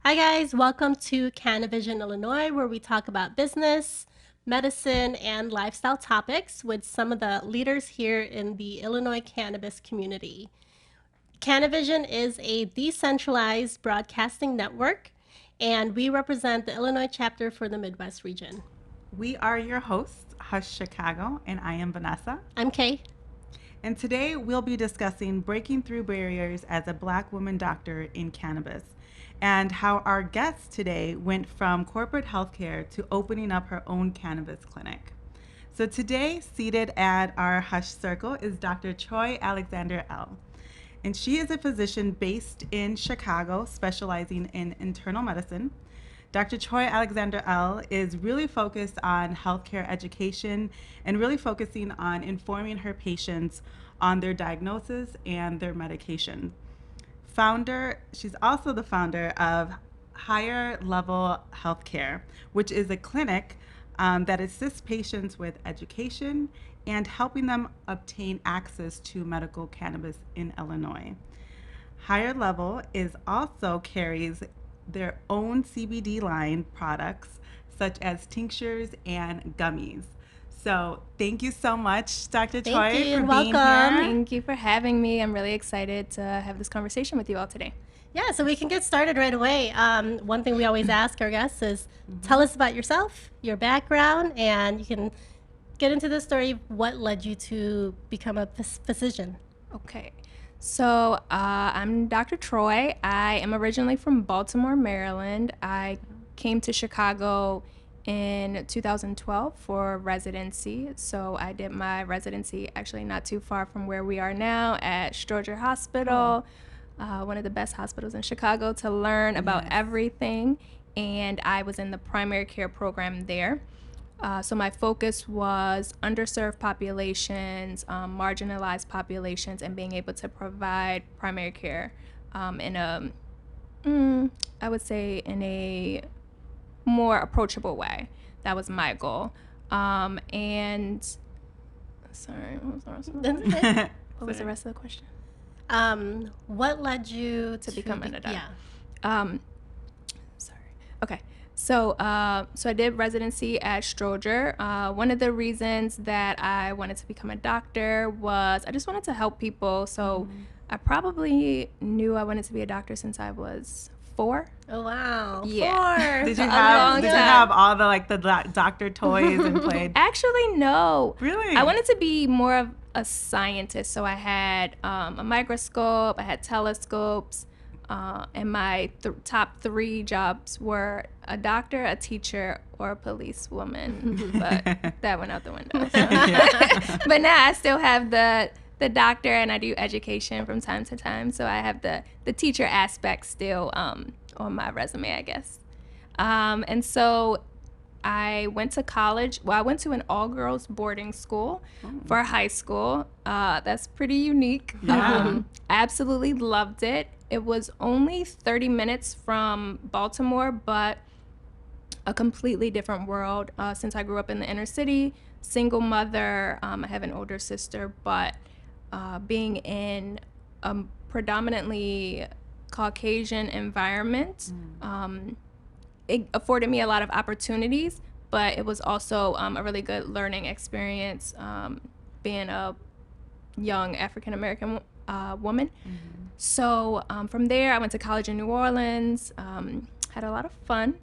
Hi guys, welcome to CANiVISION Illinois, where we talk about business, medicine, and lifestyle topics with some of the leaders here in the Illinois cannabis community. CANiVISION is a decentralized broadcasting network, and we represent the Illinois chapter for the Midwest region. We are your hosts, Hush Chicago, and I am Vanessa. I'm Kay. And today we'll be discussing breaking through barriers as a Black woman doctor in cannabis and how our guest today went from corporate healthcare to opening up her own cannabis clinic. So today, seated at our Hush Circle is Dr. Troy Alexander L. And she is a physician based in Chicago, specializing in internal medicine. Dr. Troy Alexander L. is really focused on healthcare education and really focusing on informing her patients on their diagnosis and their medication. She's also the founder of Higher Level Healthcare, which is a clinic that assists patients with education and helping them obtain access to medical cannabis in Illinois. Higher Level carries their own CBD line products such as tinctures and gummies. So thank you so much, Dr. Troy, Thank you for and being welcome. here. Thank you for having me. I'm really excited to have this conversation with you all today. Yeah, so we can get started right away. One thing we always ask our guests is tell us about yourself, your background, and you can get into the story of what led you to become a physician. Okay. So I'm Dr. Troy. I am originally from Baltimore, Maryland. I came to Chicago in 2012 for residency. So I did my residency actually not too far from where we are now at Stroger Hospital, one of the best hospitals in Chicago, to learn about everything. And I was in the primary care program there. So my focus was underserved populations, marginalized populations, and being able to provide primary care in I would say in a more approachable way. That was my goal. And sorry, what was the rest of the question? What was the rest of the question? What led you To become an adult. Yeah. Sorry. Okay. So I did residency at Stroger. One of the reasons that I wanted to become a doctor was I just wanted to help people. So I probably knew I wanted to be a doctor since I was 4. Oh wow. Yeah. 4. Did you A have long did you time. have all the doctor toys and played? Actually, no. Really? I wanted to be more of a scientist. So I had a microscope, I had telescopes, and my top 3 jobs were a doctor, a teacher, or a policewoman. But that went out the window. So. But now I still have the doctor, and I do education from time to time. So I have the teacher aspect still on my resume, I guess. And so I went to college. Well, I went to an all-girls boarding school for high school. That's pretty unique. Yeah. I absolutely loved it. It was only 30 minutes from Baltimore, but a completely different world. Since I grew up in the inner city, single mother, I have an older sister, but being in a predominantly Caucasian environment, it afforded me a lot of opportunities, but it was also a really good learning experience being a young African-American woman. So from there, I went to college in New Orleans, had a lot of fun.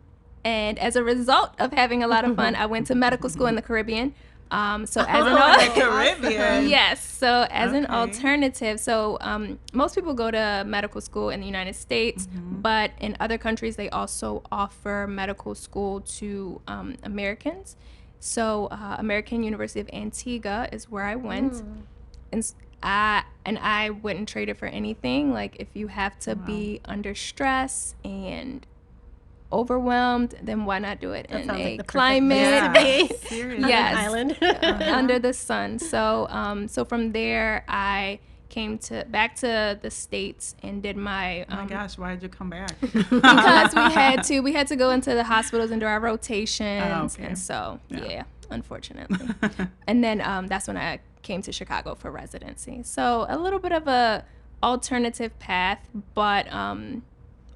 And as a result of having a lot of fun, I went to medical school in the Caribbean. So as the Caribbean. Yes. So as an Okay. alternative, so most people go to medical school in the United States, but in other countries they also offer medical school to Americans. So American University of Antigua is where I went, and I wouldn't trade it for anything. Like if you have to be under stress and overwhelmed, then why not do it in sounds a like the perfect climate? place to be. Seriously. Yes. Island. Under the sun. So so from there I came back to the States and did my Oh my gosh, why did you come back? because we had to go into the hospitals and do our rotations. Okay. And so Yeah. unfortunately. And then that's when I came to Chicago for residency. So a little bit of a alternative path, but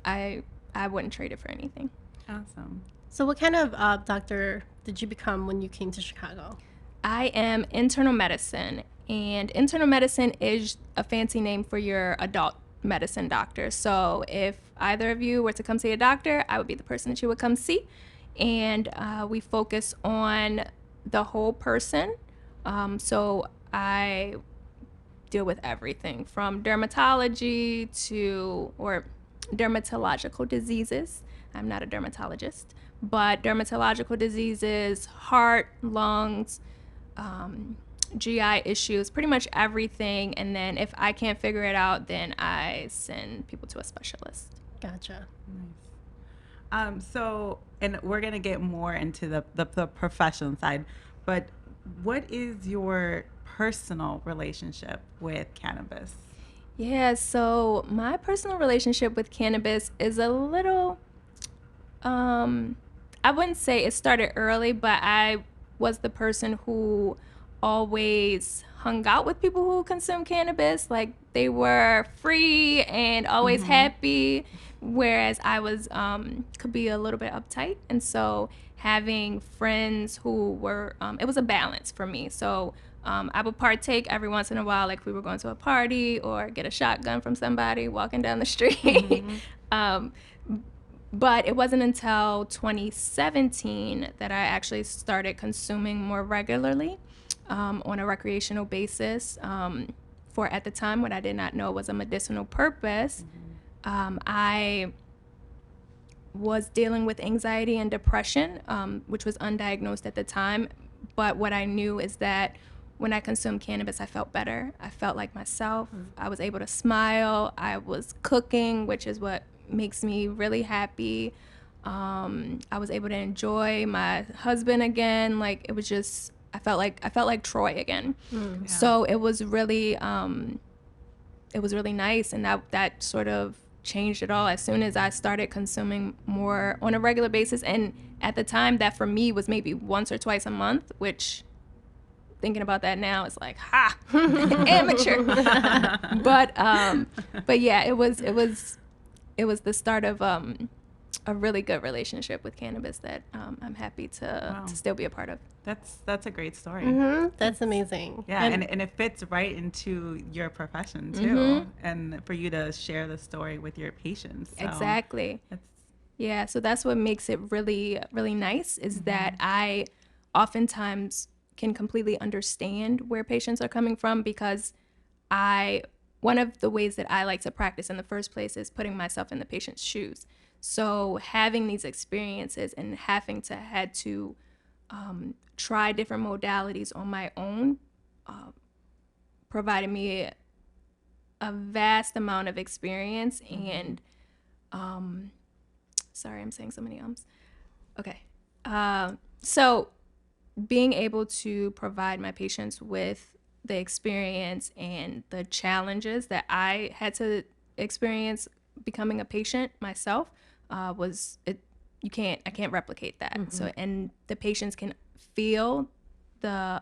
I I wouldn't trade it for anything. Awesome. So, what kind of doctor did you become when you came to Chicago? I am internal medicine, and internal medicine is a fancy name for your adult medicine doctor. So if either of you were to come see a doctor, I would be the person that you would come see. And we focus on the whole person. So I deal with everything from dermatology or dermatological diseases. I'm not a dermatologist, but dermatological diseases, heart, lungs, GI issues, pretty much everything. And then if I can't figure it out, then I send people to a specialist. Gotcha. Nice. So, and we're going to get more into the professional side, but what is your personal relationship with cannabis? Yeah, so my personal relationship with cannabis is a little, I wouldn't say it started early, but I was the person who always hung out with people who consume cannabis. Like they were free and always happy, whereas I was could be a little bit uptight. And so having friends who were, it was a balance for me. So I would partake every once in a while, like we were going to a party or get a shotgun from somebody walking down the street. But it wasn't until 2017 that I actually started consuming more regularly on a recreational basis for, at the time, what I did not know was a medicinal purpose. I was dealing with anxiety and depression, which was undiagnosed at the time. But what I knew is that when I consumed cannabis, I felt better. I felt like myself. I was able to smile. I was cooking, which is what makes me really happy. I was able to enjoy my husband again. Like it was just, I felt like Troy again. Yeah. So it was really nice, and that sort of changed it all as soon as I started consuming more on a regular basis. And at the time, that for me was maybe once or twice a month, which, thinking about that now, it's like, ha, amateur. But yeah, it was the start of a really good relationship with cannabis that I'm happy to still be a part of. That's a great story. That's amazing. Yeah, and it fits right into your profession too, and for you to share the story with your patients. So Exactly. Yeah, so that's what makes it really, really nice is that I oftentimes can completely understand where patients are coming from, because one of the ways that I like to practice in the first place is putting myself in the patient's shoes. So having these experiences and having to had to try different modalities on my own provided me a vast amount of experience. And sorry, I'm saying so many ums. Okay. So being able to provide my patients with the experience and the challenges that I had to experience becoming a patient myself I can't replicate that. So, and the patients can feel the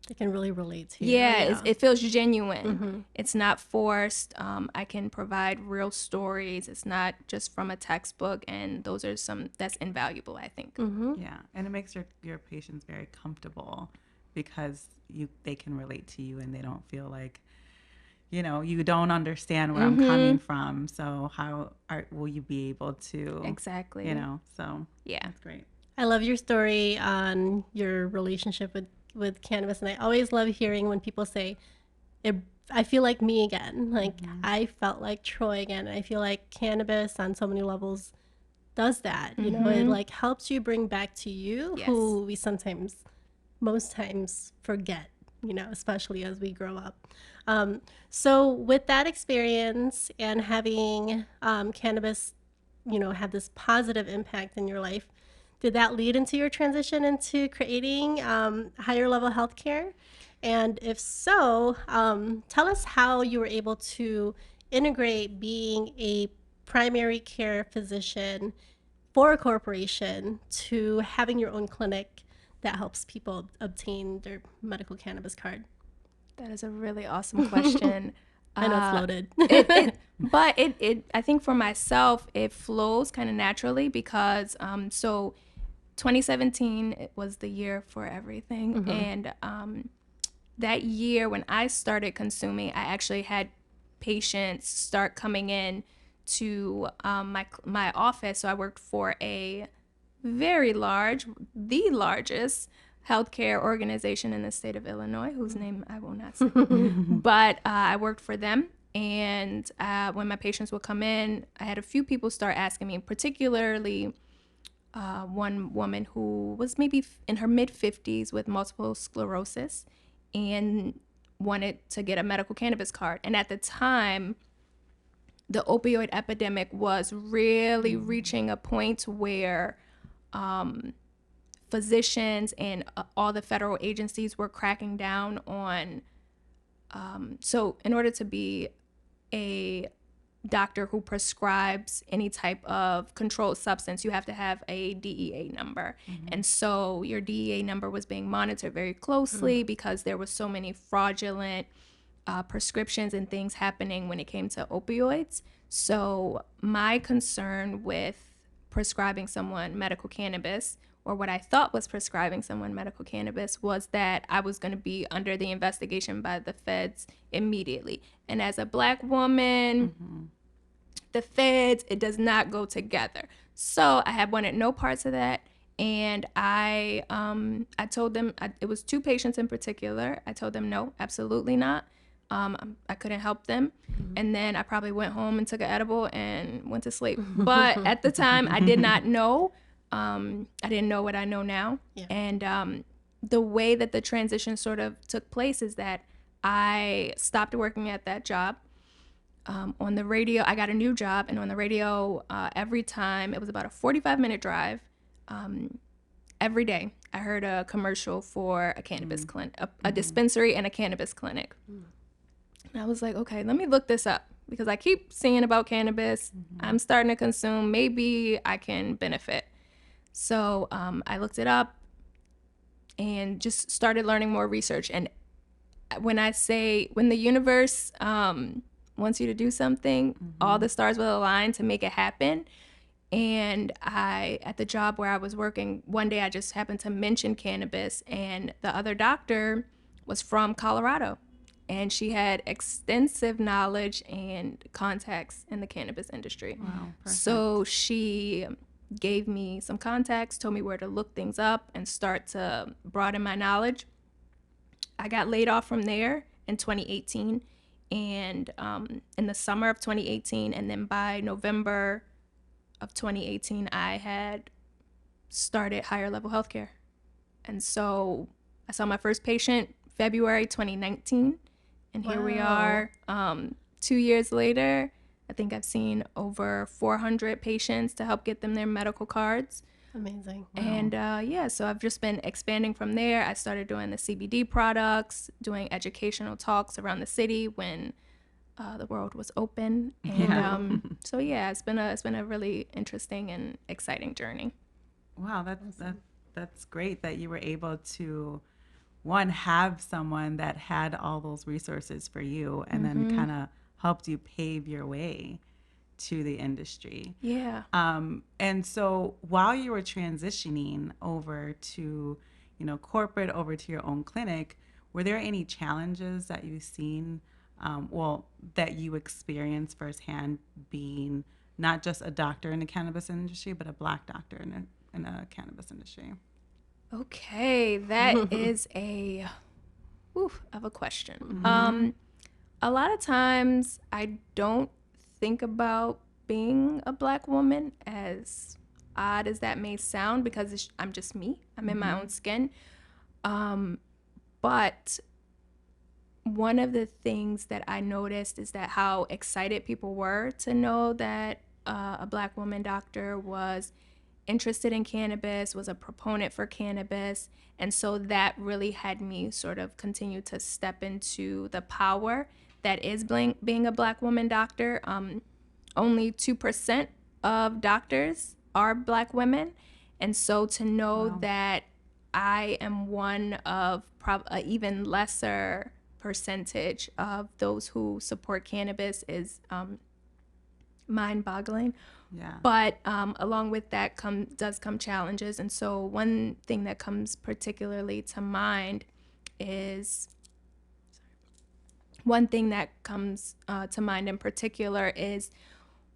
They can really relate to you. it feels genuine. It's not forced. I can provide real stories. It's not just from a textbook, and that's invaluable, I think. Yeah, and it makes your patients very comfortable because they can relate to you and they don't feel like, you don't understand where I'm coming from. So how will you be able to Exactly. So Yeah. that's great. I love your story on your relationship with cannabis, and I always love hearing when people say, I feel like me again. Like I felt like Troy again. And I feel like cannabis on so many levels does that. It like helps you bring back to you Yes. who we most times forget, especially as we grow up. So with that experience and having cannabis, have this positive impact in your life, did that lead into your transition into creating higher level healthcare? And if so, tell us how you were able to integrate being a primary care physician for a corporation to having your own clinic that helps people obtain their medical cannabis card. That is a really awesome question. I know it's loaded. But I think for myself, it flows kind of naturally because, so 2017 it was the year for everything. And that year when I started consuming, I actually had patients start coming in to my office. So I worked for a very large, the largest healthcare organization in the state of Illinois, whose name I will not say. But I worked for them. And when my patients would come in, I had a few people start asking me, particularly one woman who was maybe in her mid 50s with multiple sclerosis and wanted to get a medical cannabis card. And at the time, the opioid epidemic was really reaching a point where physicians and all the federal agencies were cracking down on. So, in order to be a doctor who prescribes any type of controlled substance, you have to have a DEA number. And so your DEA number was being monitored very closely because there were so many fraudulent prescriptions and things happening when it came to opioids. So my concern with prescribing someone medical cannabis, or what I thought was prescribing someone medical cannabis, was that I was going to be under the investigation by the feds immediately. And as a Black woman, the feds, it does not go together. So I had wanted no parts of that. And I told them, it was two patients in particular. I told them, no, absolutely not. I couldn't help them. And then I probably went home and took an edible and went to sleep. But at the time, I did not know. I didn't know what I know now. Yeah. And the way that the transition sort of took place is that I stopped working at that job. On the radio, I got a new job, and on the radio, every time, it was about a 45-minute drive. Every day, I heard a commercial for a cannabis clinic, a dispensary and a cannabis clinic. And I was like, okay, let me look this up because I keep seeing about cannabis. I'm starting to consume. Maybe I can benefit. So I looked it up and just started learning more research. And when the universe wants you to do something, all the stars will align to make it happen. And at the job where I was working, one day I just happened to mention cannabis, and the other doctor was from Colorado. And she had extensive knowledge and contacts in the cannabis industry. Wow, perfect. So she gave me some contacts, told me where to look things up and start to broaden my knowledge. I got laid off from there in 2018, and in the summer of 2018, and then by November of 2018, I had started higher level healthcare. And so I saw my first patient February 2019, and here we are 2 years later. I think I've seen over 400 patients to help get them their medical cards. Amazing. And so I've just been expanding from there. I started doing the CBD products, doing educational talks around the city when the world was open. And it's been a really interesting and exciting journey. Wow, that's great that you were able to, one, have someone that had all those resources for you, and then kind of helped you pave your way to the industry. Yeah. And so while you were transitioning over to, corporate, over to your own clinic, were there any challenges that you've seen, that you experienced firsthand, being not just a doctor in the cannabis industry, but a Black doctor in a cannabis industry? Okay, that is of a question. A lot of times I don't think about being a Black woman, as odd as that may sound, because I'm just me. I'm in my own skin. But one of the things that I noticed is that how excited people were to know that a Black woman doctor was interested in cannabis, was a proponent for cannabis. And so that really had me sort of continue to step into the power that is being a Black woman doctor. Only 2% of doctors are Black women. And so to know that I am one of an even lesser percentage of those who support cannabis is mind-boggling. Yeah. But along with that does come challenges. And so one thing that comes particularly to mind is one thing that comes to mind in particular is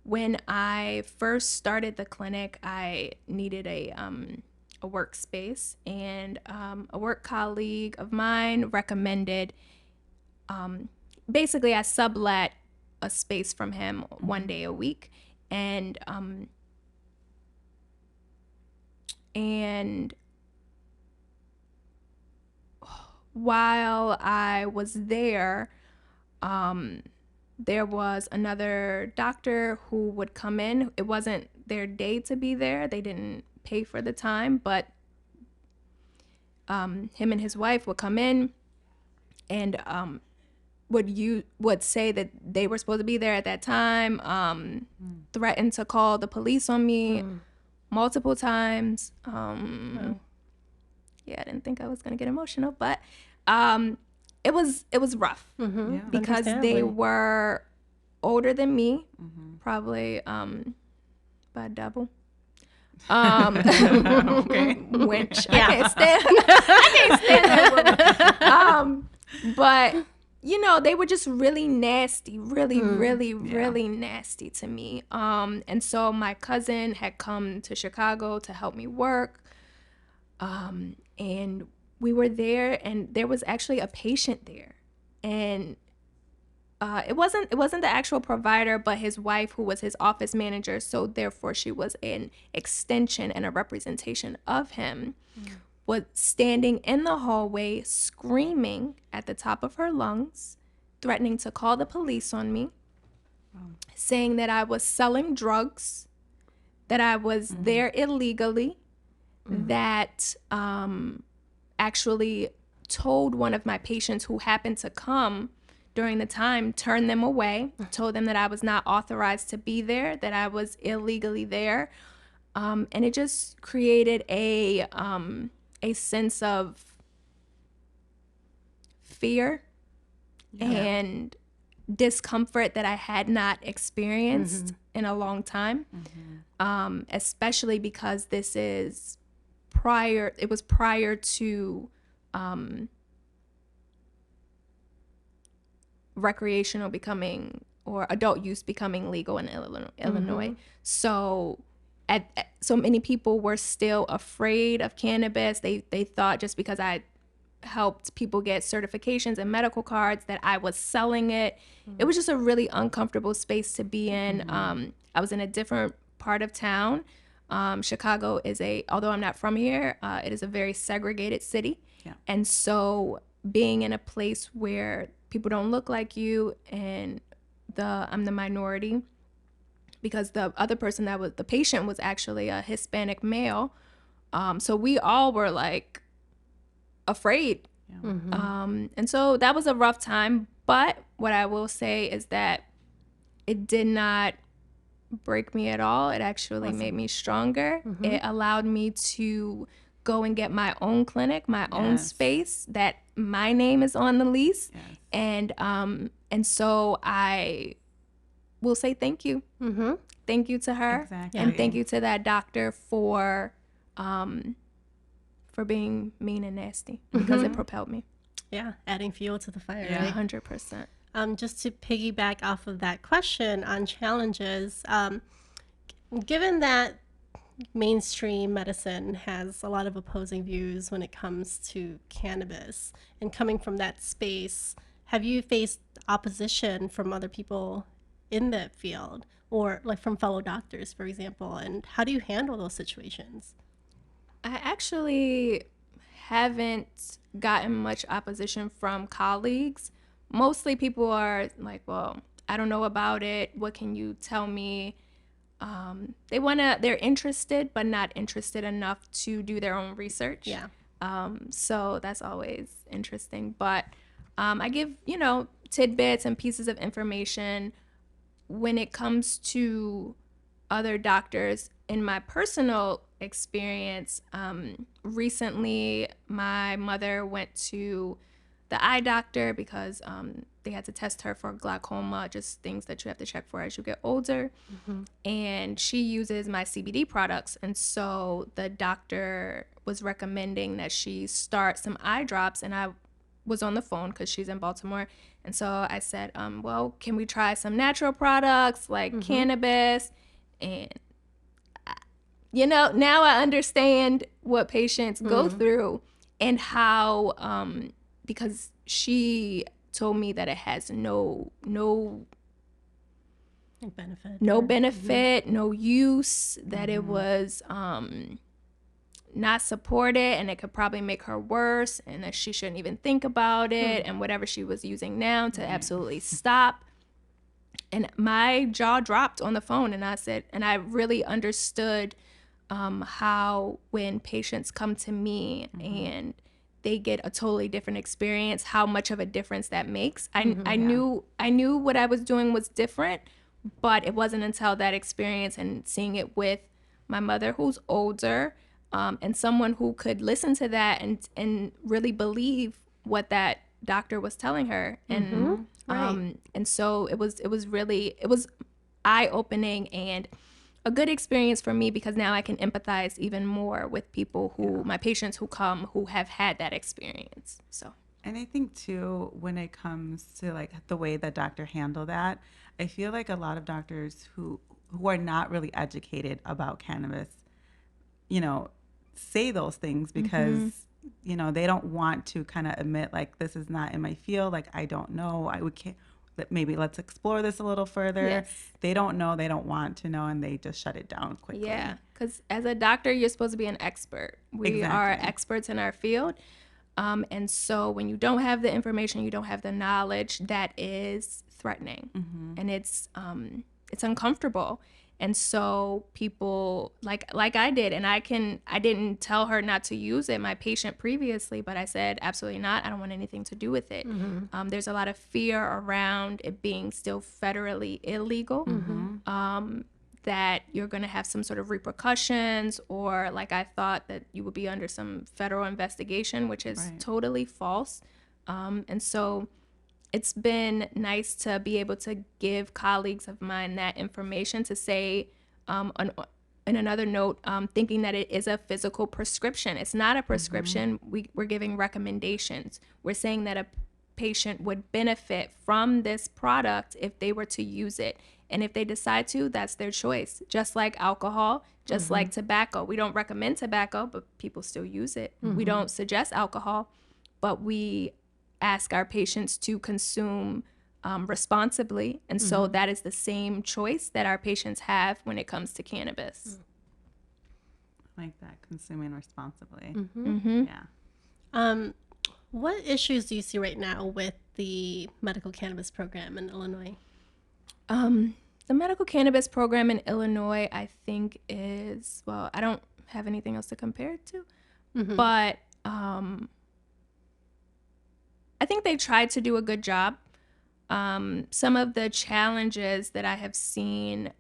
when I first started the clinic, I needed a workspace, and a work colleague of mine recommended, basically I sublet a space from him one day a week. And while I was there, there was another doctor who would come in. It wasn't their day to be there. They didn't pay for the time, but him and his wife would come in and would say that they were supposed to be there at that time, threatened to call the police on me multiple times. Yeah, I didn't think I was gonna get emotional, but it was rough Yeah. because they Understandably. were older than me, probably by double. Okay. Which Yeah. I can't stand that woman. But you know, they were just really nasty, really nasty to me. And so my cousin had come to Chicago to help me work. And we were there, and there was actually a patient there, and it wasn't the actual provider, but his wife, who was his office manager. So therefore, she was an extension and a representation of him. Was standing in the hallway, screaming at the top of her lungs, threatening to call the police on me, saying that I was selling drugs, that I was there illegally, that actually told one of my patients who happened to come during the time, turned them away, told them that I was not authorized to be there, that I was illegally there. And it just created a sense of fear and discomfort that I had not experienced in a long time, especially because this is it was prior to recreational becoming, or adult use becoming legal in Illinois. So so many people were still afraid of cannabis. They thought just because I helped people get certifications and medical cards that I was selling it. It was just a really uncomfortable space to be in. I was in a different part of town. Chicago is although I'm not from here, it is a very segregated city. Yeah. And so being in a place where people don't look like you, and I'm the minority, because the other person that was the patient was actually a Hispanic male. So we all were like afraid. And so that was a rough time. But what I will say is that it did not break me at all. It actually made me stronger. It allowed me to go and get my own clinic, my own space, that my name is on the lease. And so I will say thank you. Thank you to her. Exactly. And thank you to that doctor for being mean and nasty, because it propelled me. Yeah, adding fuel to the fire, Yeah. right? 100%. Just to piggyback off of that question on challenges, given that mainstream medicine has a lot of opposing views when it comes to cannabis, and coming from that space, have you faced opposition from other people in that field, or like from fellow doctors, for example? And how do you handle those situations? I actually haven't gotten much opposition from colleagues. Mostly people are like, well, I don't know about it. What can you tell me? They're interested, but not interested enough to do their own research. Yeah. So that's always interesting. But I give, tidbits and pieces of information when it comes to other doctors. In my personal experience, recently my mother went to the eye doctor because they had to test her for glaucoma, just things that you have to check for as you get older. And she uses my CBD products. And so the doctor was recommending that she start some eye drops. And I was on the phone because she's in Baltimore. And so I said, well, can we try some natural products like cannabis? And, now I understand what patients go through and how, because she told me that it has no benefit. benefit, no use, that it was not supported and it could probably make her worse and that she shouldn't even think about it and whatever she was using now to absolutely stop. And my jaw dropped on the phone and I said, and I really understood how when patients come to me and they get a totally different experience, how much of a difference that makes. I knew what I was doing was different, but it wasn't until that experience and seeing it with my mother who's older and someone who could listen to that and really believe what that doctor was telling her. And and so it was eye-opening and a good experience for me because now I can empathize even more with people who my patients who come who have had that experience. So And I think too, when it comes to like the way that doctor handled that, I feel like a lot of doctors who are not really educated about cannabis, say those things because they don't want to kind of admit like this is not in my field, like I don't know, maybe let's explore this a little further. Yes. They don't know, they don't want to know, and they just shut it down quickly. yeah, because as a doctor, you're supposed to be an expert. We are Exactly. experts in our field. And so when you don't have the information, you don't have the knowledge, that is threatening and it's uncomfortable. And so people like I did, and I didn't tell her not to use it, my patient previously, but I said, absolutely not. I don't want anything to do with it. There's a lot of fear around it being still federally illegal. That you're going to have some sort of repercussions, or like I thought that you would be under some federal investigation, which is totally false. And so it's been nice to be able to give colleagues of mine that information to say, in another note, thinking that it is a physical prescription. It's not a prescription. We're giving recommendations. We're saying that a patient would benefit from this product if they were to use it. And if they decide to, that's their choice. Just like alcohol, just like tobacco. We don't recommend tobacco, but people still use it. We don't suggest alcohol, but we ask our patients to consume responsibly. And so that is the same choice that our patients have when it comes to cannabis. Like that, consuming responsibly. Yeah. What issues do you see right now with the medical cannabis program in Illinois? The medical cannabis program in Illinois, I think is, well, I don't have anything else to compare it to, but I think they tried to do a good job. Some of the challenges that I have seen,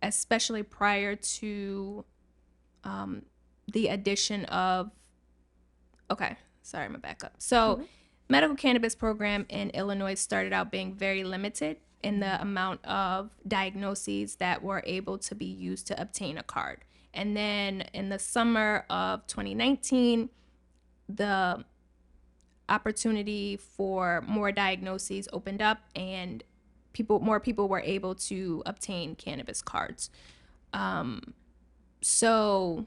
especially prior to the addition of, okay, sorry, I'm gonna back up. So medical cannabis program in Illinois started out being very limited in the amount of diagnoses that were able to be used to obtain a card. And then in the summer of 2019, the opportunity for more diagnoses opened up and more people were able to obtain cannabis cards. So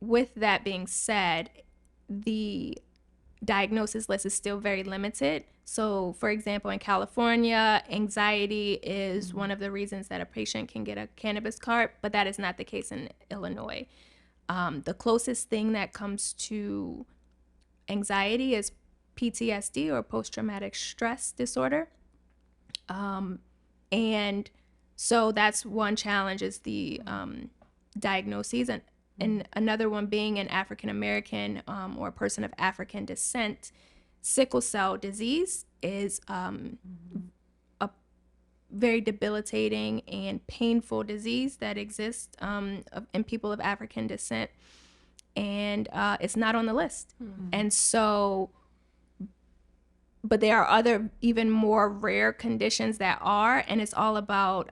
with that being said, the diagnosis list is still very limited. So, for example, in California, anxiety is one of the reasons that a patient can get a cannabis card, but that is not the case in Illinois. The closest thing that comes to anxiety is PTSD, or post-traumatic stress disorder. And so that's one challenge, is the diagnoses. And another one being an African American or a person of African descent, sickle cell disease is a very debilitating and painful disease that exists in people of African descent. and it's not on the list. And so, but there are other even more rare conditions that are, and it's all about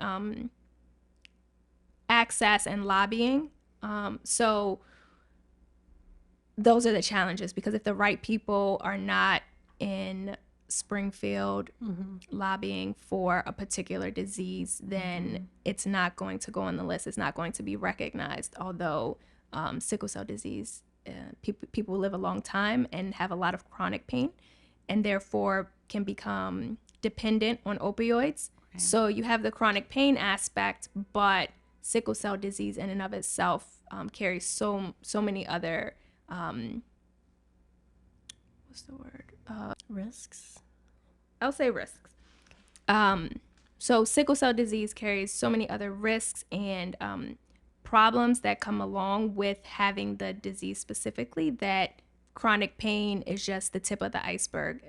access and lobbying. So those are the challenges, because if the right people are not in Springfield lobbying for a particular disease, then it's not going to go on the list. It's not going to be recognized. Although sickle cell disease, people live a long time and have a lot of chronic pain, and therefore can become dependent on opioids. Right. So you have the chronic pain aspect, but sickle cell disease in and of itself carries so many other what's the word? Risks. I'll say risks. So sickle cell disease carries so many other risks and problems that come along with having the disease specifically, that chronic pain is just the tip of the iceberg.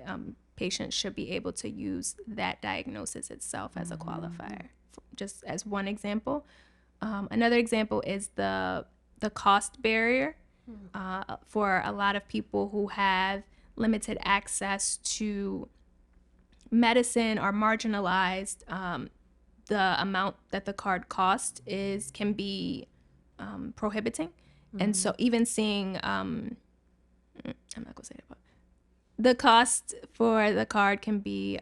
Patients should be able to use that diagnosis itself as a qualifier, just as one example. Another example is the cost barrier. For a lot of people who have limited access to medicine or marginalized, the amount that the card cost can be prohibiting. And so even seeing, I'm not gonna say that, but the cost for the card can be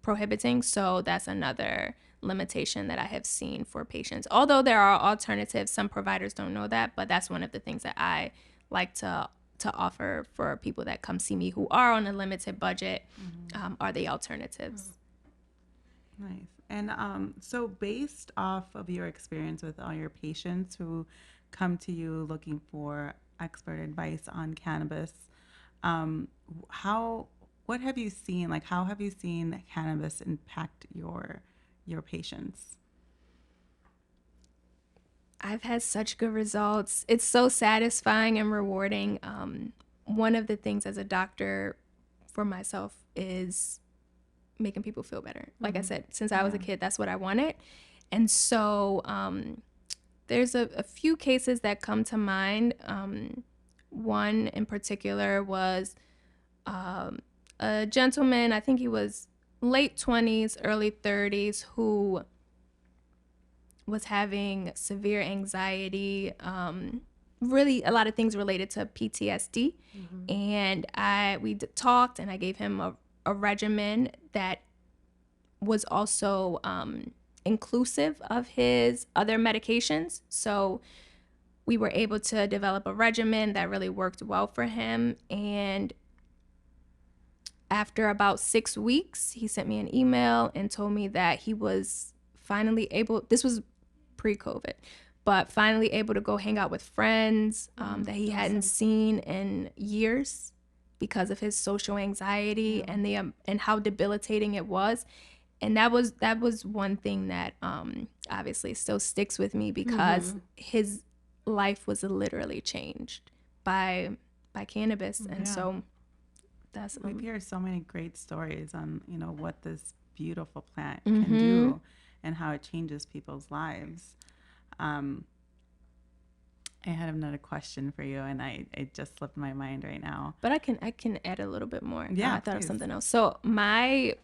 prohibiting. So that's another limitation that I have seen for patients. Although there are alternatives, some providers don't know that, but that's one of the things that I like to offer for people that come see me who are on a limited budget, are the alternatives. Nice. And so based off of your experience with all your patients who come to you looking for expert advice on cannabis, what have you seen? Like, how have you seen cannabis impact your patients? I've had such good results. It's so satisfying and rewarding. One of the things as a doctor for myself is making people feel better. Like I said, since I was a kid, that's what I wanted. And so there's a few cases that come to mind. One in particular was a gentleman, I think he was late 20s, early 30s, who was having severe anxiety, really a lot of things related to PTSD. And we talked, and I gave him a regimen that was also inclusive of his other medications. So we were able to develop a regimen that really worked well for him. And after about 6 weeks, he sent me an email and told me that he was finally able, this was pre-COVID, but finally able to go hang out with friends that he hadn't seen in years because of his social anxiety and how debilitating it was. And that was one thing that obviously still sticks with me, because his life was literally changed by cannabis. And so that's we've heard so many great stories on what this beautiful plant can do and how it changes people's lives. I had another question for you, and it just slipped my mind right now. But I can add a little bit more. Yeah, I thought please. of something else. So my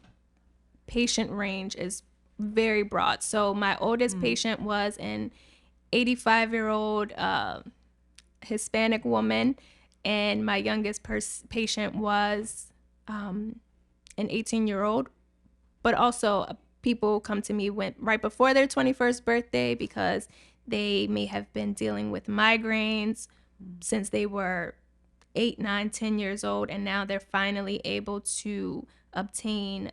patient range is very broad. So my oldest patient was an 85-year-old Hispanic woman, and my youngest patient was an 18-year-old. But also people come to me right before their 21st birthday because they may have been dealing with migraines since they were 8, 9, 10 years old, and now they're finally able to obtain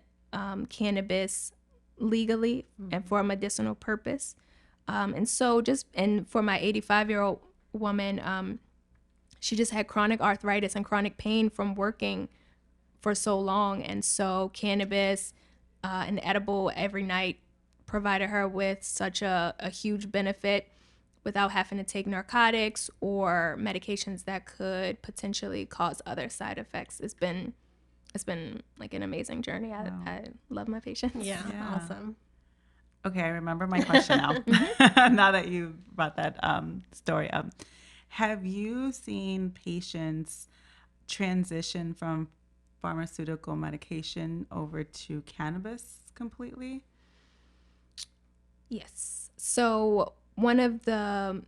cannabis legally and for a medicinal purpose. And for my 85-year-old woman, she just had chronic arthritis and chronic pain from working for so long. And so cannabis, an edible every night, provided her with such a huge benefit without having to take narcotics or medications that could potentially cause other side effects. It's been like an amazing journey. I love my patients. Yeah, awesome. Okay, I remember my question now. Now that you brought that story up. Have you seen patients transition from pharmaceutical medication over to cannabis completely? Yes. So one of the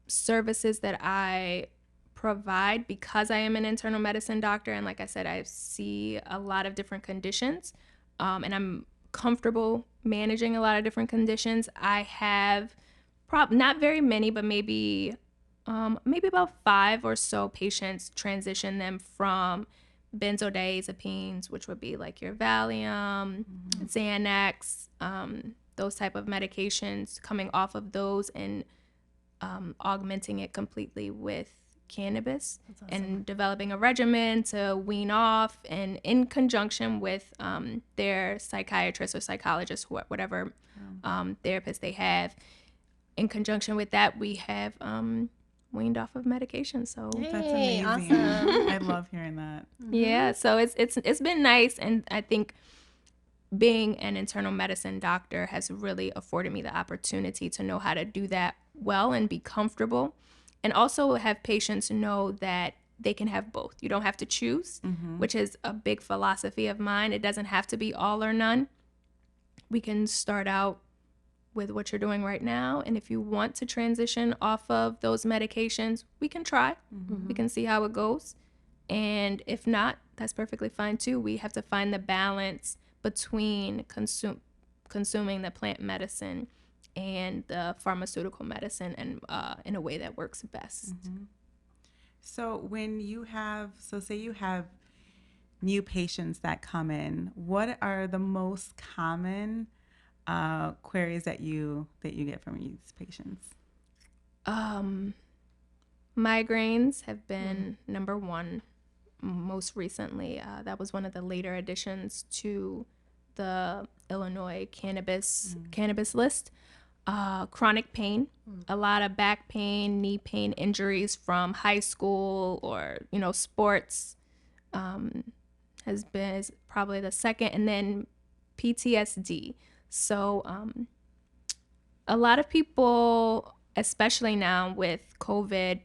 services that I provide, because I am an internal medicine doctor, and like I said, I see a lot of different conditions, and I'm comfortable managing a lot of different conditions. I have not very many, but maybe about 5 or so patients transition them from benzodiazepines, which would be like your Valium, Xanax, those type of medications, coming off of those and augmenting it completely with cannabis and developing a regimen to wean off, and in conjunction with their psychiatrist or psychologist, whatever therapist they have. In conjunction with that, we have weaned off of medication. So That's Hey, amazing. awesome. I love hearing that. yeah, so it's been nice, and I think being an internal medicine doctor has really afforded me the opportunity to know how to do that well and be comfortable, and also have patients know that they can have both. You don't have to choose, which is a big philosophy of mine. It doesn't have to be all or none. We can start out with what you're doing right now, and if you want to transition off of those medications, we can try. We can see how it goes, and if not, that's perfectly fine too. We have to find the balance between consuming the plant medicine and the pharmaceutical medicine, and in a way that works best. So say you have new patients that come in, what are the most common queries that you get from these patients? Migraines have been number one. Most recently, that was one of the later additions to the Illinois cannabis list. Chronic pain, a lot of back pain, knee pain, injuries from high school or sports, is probably the second, and then PTSD. So a lot of people, especially now with COVID,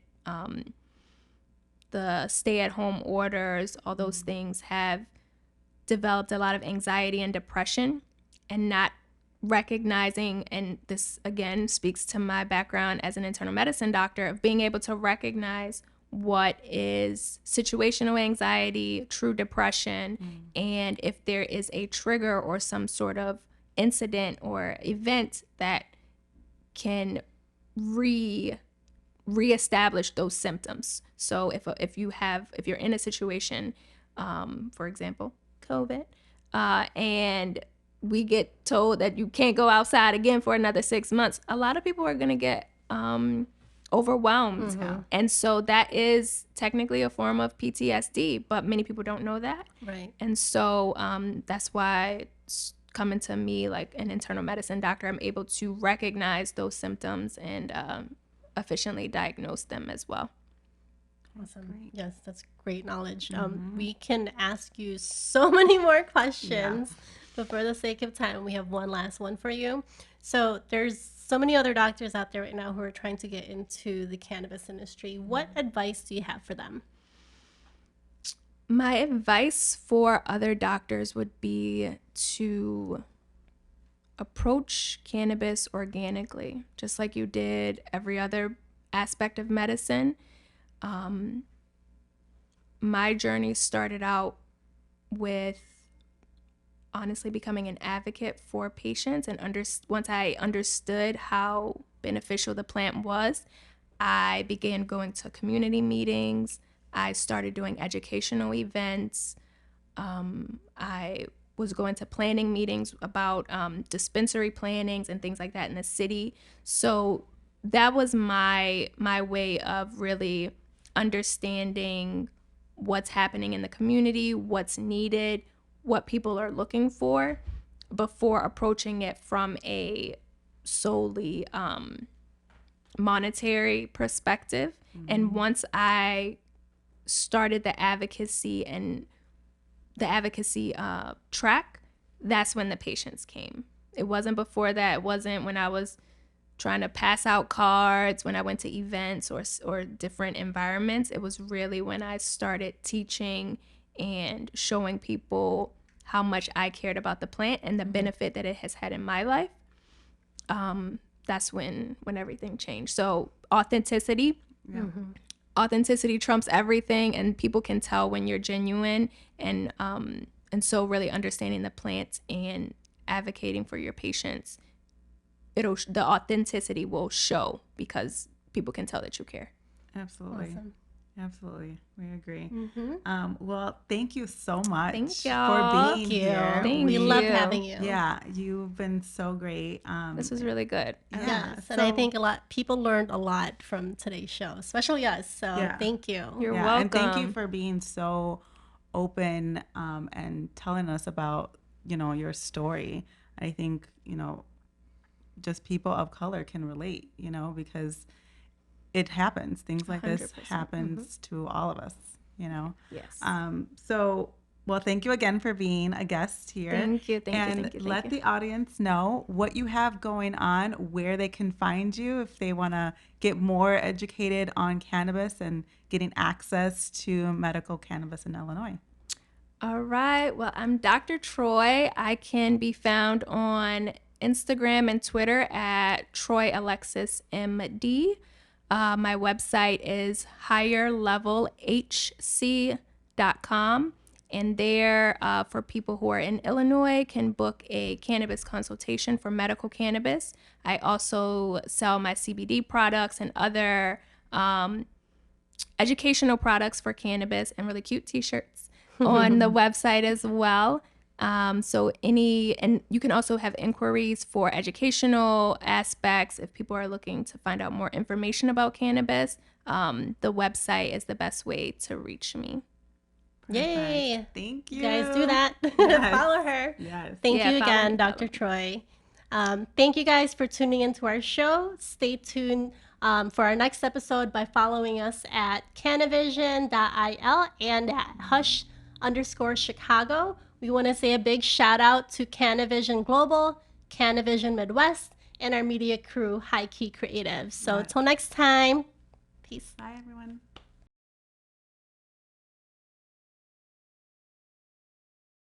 the stay-at-home orders, all those things, have developed a lot of anxiety and depression, and not recognizing, and this again speaks to my background as an internal medicine doctor, of being able to recognize what is situational anxiety, true depression, and if there is a trigger or some sort of incident or event that can reestablish those symptoms. So if you're in a situation, for example, COVID, and we get told that you can't go outside again for another 6 months, a lot of people are going to get overwhelmed. And so that is technically a form of PTSD, but many people don't know that. Right. And so that's why coming to me like an internal medicine doctor, I'm able to recognize those symptoms and efficiently diagnose them as well. Awesome. Yes, that's great knowledge. We can ask you so many more questions, but for the sake of time, we have one last one for you. So there's so many other doctors out there right now who are trying to get into the cannabis industry. What advice do you have for them? My advice for other doctors would be to approach cannabis organically, just like you did every other aspect of medicine. My journey started out with honestly becoming an advocate for patients, and once I understood how beneficial the plant was, I began going to community meetings. I started doing educational events. I was going to planning meetings about dispensary plannings and things like that in the city. So that was my way of really understanding what's happening in the community, what's needed, what people are looking for, before approaching it from a solely monetary perspective. And once I started the advocacy track, that's when the patients came. It wasn't before that. It wasn't when I was trying to pass out cards, when I went to events or different environments. It was really when I started teaching and showing people how much I cared about the plant and the benefit that it has had in my life. That's when everything changed. So authenticity. Yeah. Authenticity trumps everything, and people can tell when you're genuine, and so really understanding the plants and advocating for your patients, the authenticity will show because people can tell that you care. Absolutely. Awesome. Absolutely. We agree. Well, thank you so much Thank y'all. for being Thank you. here. Thank We you. loved having you. Yeah, you've been so great. This was really good. Yes, so, and I think people learned a lot from today's show, especially us. So Yeah. thank you. You're yeah, welcome. and thank you for being so open and telling us about, your story. I think, just people of color can relate, because it happens. Things like this 100%. happens to all of us, Yes. Well, thank you again for being a guest here. Thank you. And let the audience know what you have going on, where they can find you if they want to get more educated on cannabis and getting access to medical cannabis in Illinois. All right. Well, I'm Dr. Troy. I can be found on Instagram and Twitter at Troy Alexis MD. My website is higherlevelhc.com. And there, for people who are in Illinois, can book a cannabis consultation for medical cannabis. I also sell my CBD products and other educational products for cannabis and really cute t-shirts on the website as well. And you can also have inquiries for educational aspects if people are looking to find out more information about cannabis. The website is the best way to reach me. Yay. Perfect. Thank you. You guys do that. Yes. Follow her. Yes. Thank Yeah, you follow again, me, Dr. Troy. Thank you guys for tuning into our show. Stay tuned for our next episode by following us at CANiVISION.il and at Hush_Chicago. We want to say a big shout out to CANiVISION Global, CANiVISION Midwest, and our media crew, High Key Creative. So Yes. till next time, peace. Bye, everyone.